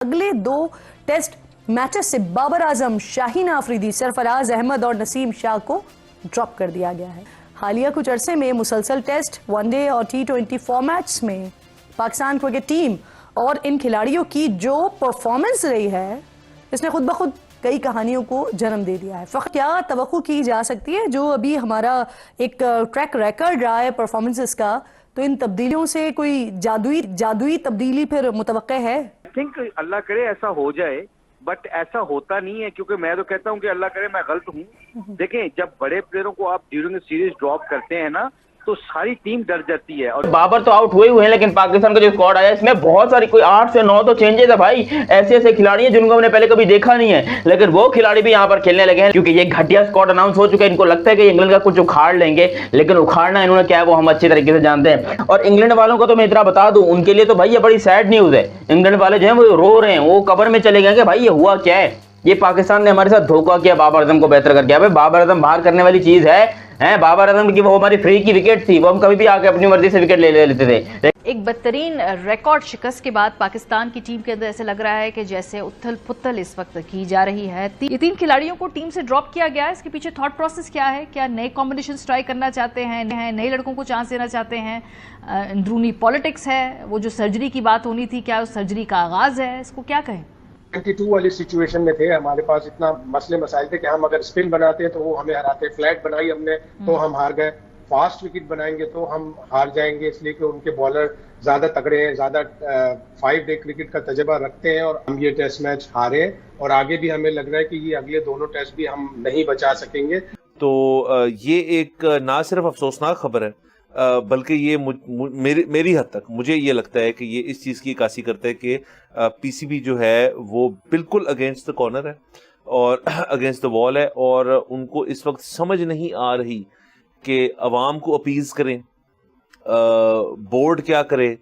अगले 2 test matches से बाबर आजम, शाहीन आफरीदी, सरफराज अहमद और नसीम शाह को ड्रॉप कर दिया गया है। हालिया कुछ अरसे में मुसलसल टेस्ट, वनडे और T20 फॉर्मेट्स में पाकिस्तान क्रिकेट टीम और इन खिलाड़ियों की जो परफॉर्मेंस रही है, इसने खुद ब खुद कई कहानियों को जन्म दे दिया है। फ़क़त क्या तवक्को की जा सकती है, जो अभी हमारा एक ट्रैक रिकॉर्ड रहा है परफॉर्मेंसेस का, तो इन तब्दीलियों से कोई जादुई तब्दीली फिर मुतवक्के है? आई थिंक अल्लाह करे ऐसा हो जाए, बट ऐसा होता नहीं है, क्योंकि मैं तो कहता हूँ कि अल्लाह करे मैं गलत हूँ। देखें, जब बड़े प्लेयरों को आप ड्यूरिंग सीरीज ड्रॉप करते हैं ना, तो सारी टीम डर जाती है। और बाबर तो आउट हुए हैं, लेकिन पाकिस्तान का जो स्क्वाड आया इसमें बहुत सारी, कोई 8 से 9 तो चेंजेस है भाई। ऐसे ऐसे खिलाड़ी हैं जिनको हमने पहले कभी देखा नहीं है, लेकिन वो खिलाड़ी भी यहाँ पर खेलने लगे हैं, क्योंकि ये घटिया स्क्वाड अनाउंस हो चुका है। इनको लगता है कि इंग्लैंड का कुछ उखाड़ लेंगे, लेकिन उखाड़ना इन्होंने क्या है वो हम अच्छी तरीके से जानते हैं। और इंग्लैंड वालों को तो मैं इतना बता दूं, उनके लिए तो भाई ये बड़ी सैड न्यूज है। इंग्लैंड वाले जो है वो रो रहे हैं, वो कब्र में चले गए कि भाई ये हुआ क्या है, ये पाकिस्तान ने हमारे साथ धोखा किया, बाबर आजम को बेहतर कर दिया। भाई बाबर आजम बाहर करने वाली चीज है बाबर आजम की वो हमारी फ्री की विकेट थी, वो हम कभी भी आके अपनी मर्जी से विकेट ले लेते थे। एक बदतरीन रिकॉर्ड शिकस्त के बाद पाकिस्तान की टीम के अंदर ऐसे लग रहा है कि जैसे उथल पुथल इस वक्त की जा रही है। ये 3 खिलाड़ियों को टीम से ड्रॉप किया गया है, इसके पीछे थॉट प्रोसेस क्या है? क्या नए कॉम्बिनेशन ट्राई करना चाहते हैं, नए लड़कों को चांस देना चाहते हैं? अंदरूनी पॉलिटिक्स है? वो जो सर्जरी की बात होनी थी, क्या उस सर्जरी का आगाज है? इसको क्या कहें? 22 वाली सिचुएशन में थे, हमारे पास इतना मसले मसाइल थे कि हम अगर स्पिन बनाते हैं तो वो हमें हराते, फ्लैट बनाई हमने तो हम हार गए, फास्ट विकेट बनाएंगे तो हम हार जाएंगे, इसलिए कि उनके बॉलर ज्यादा तगड़े हैं, ज्यादा 5 डे क्रिकेट का तजुर्बा रखते हैं, और हम ये टेस्ट मैच हारे, और आगे भी हमें लग रहा है कि ये अगले दोनों टेस्ट भी हम नहीं बचा सकेंगे। तो ये एक ना सिर्फ अफसोसनाक खबर है, बल्कि ये मेरी हद तक मुझे ये लगता है कि ये इस चीज़ की अक्कासी करता है कि पीसीबी जो है वो बिल्कुल अगेंस्ट द कॉर्नर है और अगेंस्ट द वॉल है, और उनको इस वक्त समझ नहीं आ रही कि अवाम को अपीज़ करें, बोर्ड क्या करे,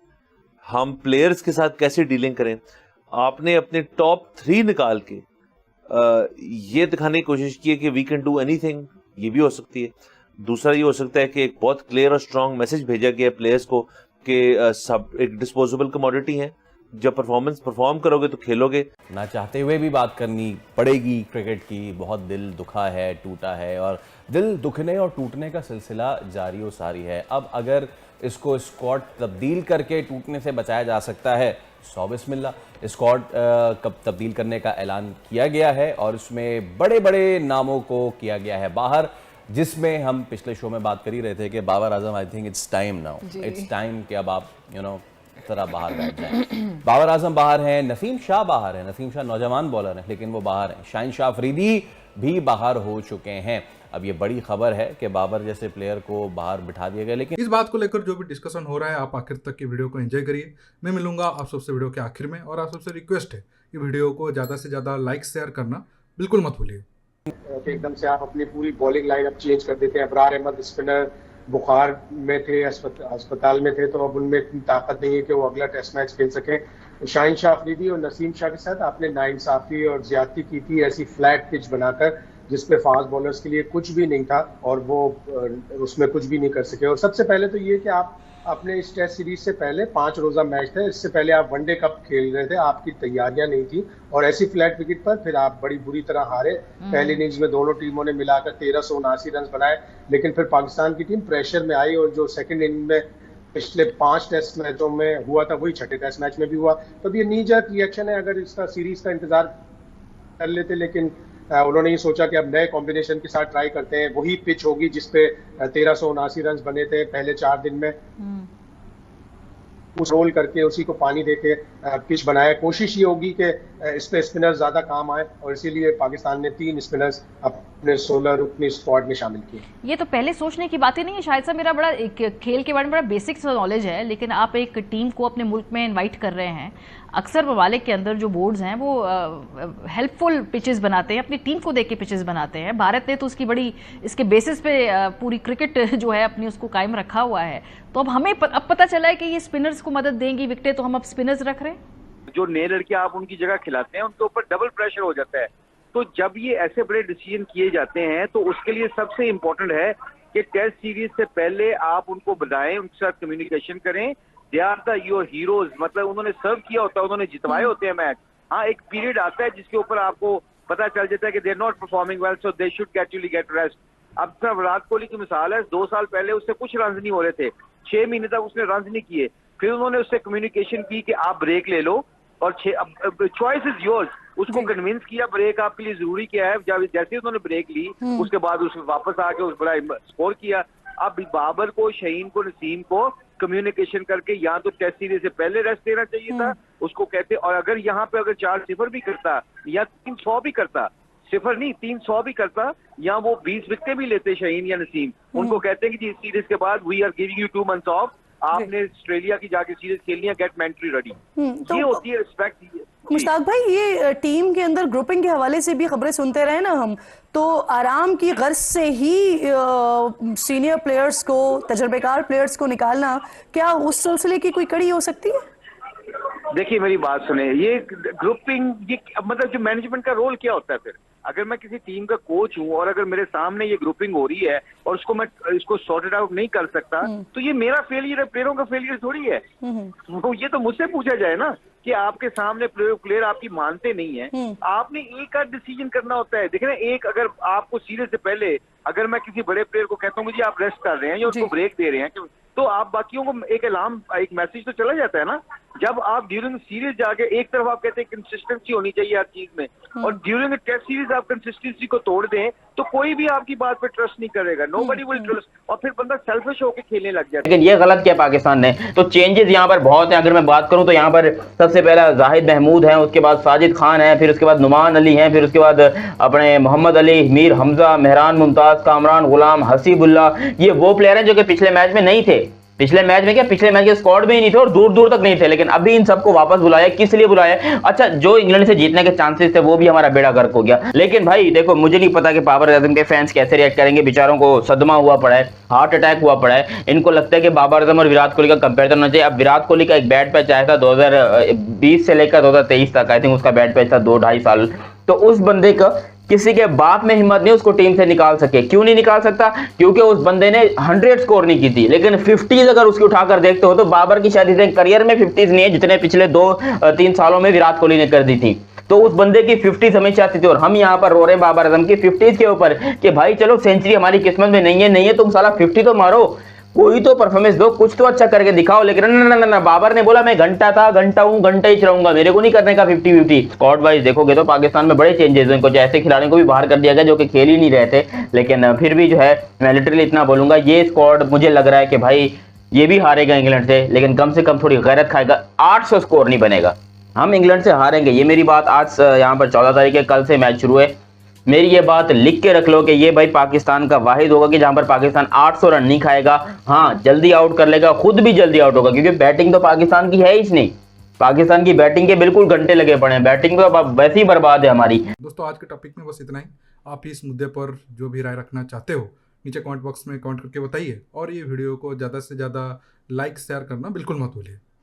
हम प्लेयर्स के साथ कैसे डीलिंग करें। आपने अपने टॉप 3 निकाल के ये दिखाने की कोशिश की है कि वी कैन डू एनीथिंग, ये भी हो सकती है। दूसरा ये हो सकता है कि एक बहुत क्लियर और स्ट्रांग मैसेज भेजा गया प्लेयर्स को कि सब एक डिस्पोजेबल कमोडिटी है, जब परफॉर्म करोगे तो खेलोगे। ना चाहते हुए भी बात करनी पड़ेगी क्रिकेट की, बहुत दिल दुखा है, टूटा है, और दिल दुखने और टूटने का सिलसिला जारी और सारी है। अब अगर इसको स्क्वाड तब्दील करके टूटने से बचाया जा सकता है, सौ बिस्मिल्लाह। स्क्वाड कब तब्दील करने का ऐलान किया गया है, और इसमें बड़े बड़े नामों को किया गया है बाहर, जिसमें हम पिछले शो में बात कर ही रहे थे कि Babar Azam, I think it's time now, it's time कि अब आप तरह बाहर बैठ जाएं। बाबर आजम बाहर हैं, नसीम शाह बाहर हैं, नसीम शाह नौजवान बॉलर हैं लेकिन वो बाहर हैं, शाहीन शाह अफरीदी भी बाहर हो चुके हैं। अब ये बड़ी खबर है कि बाबर जैसे प्लेयर को बाहर बिठा दिया गया। लेकिन इस बात को लेकर जो भी डिस्कशन हो रहा है, आप आखिर तक की वीडियो को एंजॉय करिए। मैं मिलूंगा आप सबसे वीडियो के आखिर में, और आप सबसे रिक्वेस्ट है कि वीडियो को ज़्यादा से ज़्यादा लाइक शेयर करना बिल्कुल मत भूलिए। एकदम से आप अपनी पूरी बॉलिंग लाइनअप चेंज कर देते हैं। अबरार अहमद स्पिनर बुखार में थे, अस्पताल में थे, तो अब उनमें इतनी ताकत नहीं है कि वो अगला टेस्ट मैच खेल सकें। शाहीन शाह अफरीदी और नसीम शाह के साथ आपने नाइंसाफी और ज्यादती की थी, ऐसी फ्लैट पिच बनाकर जिसपे फास्ट बॉलर्स के लिए कुछ भी नहीं था, और वो उसमें कुछ भी नहीं कर सके। और सबसे पहले तो ये कि आप अपने इस टेस्ट सीरीज से पहले 5 रोजा मैच थे, इससे पहले आप वनडे कप खेल रहे थे, आपकी तैयारियां नहीं थी, और ऐसी फ्लैट विकेट पर फिर आप बड़ी बुरी तरह हारे। पहली इनिंग्स में दोनों टीमों ने मिलाकर 1379 रन बनाए, लेकिन फिर पाकिस्तान की टीम प्रेशर में आई, और जो सेकंड इनिंग में पिछले 5 टेस्ट मैचों में हुआ था वही छठे टेस्ट मैच में भी हुआ। तो ये नी जर्क रिएक्शन है, अगर इसका सीरीज का इंतजार कर लेते, लेकिन उन्होंने ये सोचा कि अब नए कॉम्बिनेशन के साथ ट्राई करते हैं। वही पिच होगी जिसपे 1379 रन बने थे पहले 4 दिन में, उस रोल करके उसी को पानी देके पिच बनाया। कोशिश ये होगी कि इस पे स्पिनर्स ज्यादा काम आए, और इसीलिए पाकिस्तान ने 3 स्पिनर्स अपने 16 रुकनी स्क्वाड में शामिल किए। ये तो पहले सोचने की बात ही नहीं है। शायद साहब, मेरा बड़ा एक खेल के बारे में बड़ा बेसिक नॉलेज है, लेकिन आप एक टीम को अपने मुल्क में इनवाइट कर रहे हैं। अक्सर ममालिक के अंदर जो बोर्ड्स हैं वो हेल्पफुल पिचेस बनाते हैं, अपनी टीम को देख के पिचेस बनाते हैं। भारत ने तो उसकी बड़ी इसके बेसिस पे पूरी क्रिकेट जो है अपनी उसको कायम रखा हुआ है। तो अब हमें अब पता चला है कि ये स्पिनर्स को मदद देंगी विकेटें, तो हम अब स्पिनर्स रख रहे हैं। जो नए लड़के आप उनकी जगह खिलाते हैं, उनके ऊपर डबल प्रेशर हो जाता है। तो जब ये ऐसे बड़े डिसीजन किए जाते हैं, तो उसके लिए सबसे इम्पोर्टेंट है कि टेस्ट सीरीज से पहले आप उनको बताएं, उनके साथ कम्युनिकेशन करें। They are the your heroes, मतलब उन्होंने सर्व किया होता है, उन्होंने जितवाए होते हैं मैच, हाँ, एक पीरियड आता है जिसके ऊपर आपको पता चल जाता है कि they are not performing well, so they should actually get rest. अब सिर्फ विराट कोहली की मिसाल है, 2 साल पहले उससे कुछ रन नहीं हो रहे थे, 6 महीने तक उसने रन नहीं किए, फिर उन्होंने उससे कम्युनिकेशन की कि आप ब्रेक ले लो और चॉइस इज योर्स। उसको कन्विंस किया ब्रेक आपके लिए जरूरी क्या है। जब जैसे ही उन्होंने ब्रेक ली उसके बाद उसने वापस आके उस बड़ा स्कोर किया। अब बाबर को, शाहीन को, नसीम को कम्युनिकेशन करके या तो टेस्ट सीरीज से पहले रेस्ट देना चाहिए था उसको कहते, और अगर यहाँ पे अगर 4-0 भी करता या 300 भी करता, 0 नहीं 300 भी करता, या वो 20 विकेटें भी लेते शाहीन या नसीम, उनको कहते हैं कि इस सीरीज के बाद we are giving you 2 months off, आपने ऑस्ट्रेलिया की जाके सीरीज खेलनी है, गेट मेंटली रेडी। ये होती है रिस्पेक्ट। मुश्ताक भाई, ये टीम के अंदर ग्रुपिंग के हवाले से भी खबरें सुनते रहे ना हम, तो आराम की गर्ज से ही सीनियर प्लेयर्स को, तजर्बेकार प्लेयर्स को निकालना, क्या उस सिलसिले की कोई कड़ी हो सकती है? देखिए मेरी बात सुने, ये ग्रुपिंग, ये मतलब जो मैनेजमेंट का रोल क्या होता है फिर? अगर मैं किसी टीम का कोच हूं और अगर मेरे सामने ये ग्रुपिंग हो रही है और उसको मैं इसको सॉर्टेड आउट नहीं कर सकता, तो ये मेरा फेलियर है, प्लेयरों का फेलियर थोड़ी है। वो ये तो मुझसे पूछा जाए ना कि आपके सामने प्लेयर आपकी मानते नहीं है, आपने एक आध डिसीजन करना होता है। देखिए ना, एक अगर आपको सीरीज से पहले अगर मैं किसी बड़े प्लेयर को कहता हूँ मुझे आप रेस्ट कर रहे हैं या उसको ब्रेक दे रहे हैं, तो आप बाकियों को एक अलार्म, एक मैसेज तो चला जाता है ना। जब आप ड्यूरिंग सीरीज जाके एक तरफ आप कहते हैं कंसिस्टेंसी होनी चाहिए हर चीज में, और ड्यूरिंग टेस्ट सीरीज आप कंसिस्टेंसी को तोड़ दें तो कोई भी आपकी बात पे ट्रस्ट नहीं करेगा, नोबडी विल ट्रस्ट, और फिर बंदा सेल्फिश होकर खेलने लग जाता है। लेकिन ये गलत किया पाकिस्तान ने। तो चेंजेस यहाँ पर बहुत हैं। अगर मैं बात करूँ तो यहाँ पर सबसे पहला जाहिद महमूद है, उसके बाद साजिद खान है, फिर उसके बाद नुमान अली हैं, फिर उसके बाद अपने मोहम्मद अली, मीर हमजा, मेहरान मुमताज, कामरान गुलाम, हसीबुल्ला, ये वो प्लेयर हैं जो कि पिछले मैच में नहीं थे। पिछले मैच में क्या, पिछले मैच के स्क्वाड में ही नहीं थे और दूर दूर तक नहीं थे, लेकिन अभी इन सबको वापस बुलाया। किस लिए बुलाया? अच्छा, जो इंग्लैंड से जीतने के चांसेस थे वो भी हमारा बेड़ा गर्क हो गया। लेकिन भाई देखो, मुझे नहीं पता कि बाबर आजम के फैंस कैसे रिएक्ट करेंगे। बेचारों को सदमा हुआ पड़ा है, हार्ट अटैक हुआ पड़ा है। इनको लगता है कि बाबर आजम और विराट कोहली का कंपेरिजन होना चाहिए। अब विराट कोहली का एक बैड पैच आया था 2020 से लेकर 2023 तक, आई थिंक उसका बैड पैच था 2-2.5 साल। तो उस बंदे का किसी के बाप में हिम्मत नहीं उसको टीम से निकाल सके। क्यों नहीं निकाल सकता? क्योंकि उस बंदे ने 100 स्कोर नहीं की थी, लेकिन 50s अगर उसकी उठाकर देखते हो तो बाबर की शायद इतने करियर में 50s नहीं है जितने पिछले 2-3 सालों में विराट कोहली ने कर दी थी। तो उस बंदे की 50s हमेशा आती थी, और हम यहाँ पर रो रहे हैं बाबर आजम की 50s के ऊपर कि भाई चलो सेंचुरी हमारी किस्मत में नहीं है, तुम साला 50 तो मारो, कोई तो परफॉर्मेंस दो, कुछ तो अच्छा करके दिखाओ। लेकिन ना, बाबर ने बोला मैं घंटा था, घंटा हूं, घंटा ही चलाऊंगा, मेरे को नहीं करने का 50-50। स्क्वाड वाइज देखोगे तो पाकिस्तान में बड़े चेंजेस हैं। कुछ ऐसे खिलाड़ियों को भी बाहर कर दिया गया जो कि खेल ही नहीं रहे थे, लेकिन फिर भी जो है मैं लिटरली इतना बोलूंगा, ये स्क्वाड मुझे लग रहा है कि भाई ये भी हारेगा इंग्लैंड से, लेकिन कम से कम थोड़ी गैरत खाएगा। 800 स्कोर नहीं बनेगा, हम इंग्लैंड से हारेंगे, ये मेरी बात। आज यहाँ पर 14 तारीख है, कल से मैच शुरू है। मेरी ये बात लिख के रख लो कि ये भाई पाकिस्तान का वाहिद होगा कि जहां पर पाकिस्तान 800 रन नहीं खाएगा। हाँ, जल्दी आउट कर लेगा, खुद भी जल्दी आउट होगा, क्योंकि बैटिंग तो पाकिस्तान की है ही नहीं। पाकिस्तान की बैटिंग के बिल्कुल घंटे लगे पड़े हैं, बैटिंग तो वैसे ही बर्बाद है हमारी। दोस्तों, आज के टॉपिक में बस इतना ही। आप इस मुद्दे पर जो भी राय रखना चाहते हो नीचे कमेंट बॉक्स में कमेंट करके बताइए, और ये वीडियो को ज़्यादा से ज़्यादा लाइक शेयर करना बिल्कुल मत भूलिए।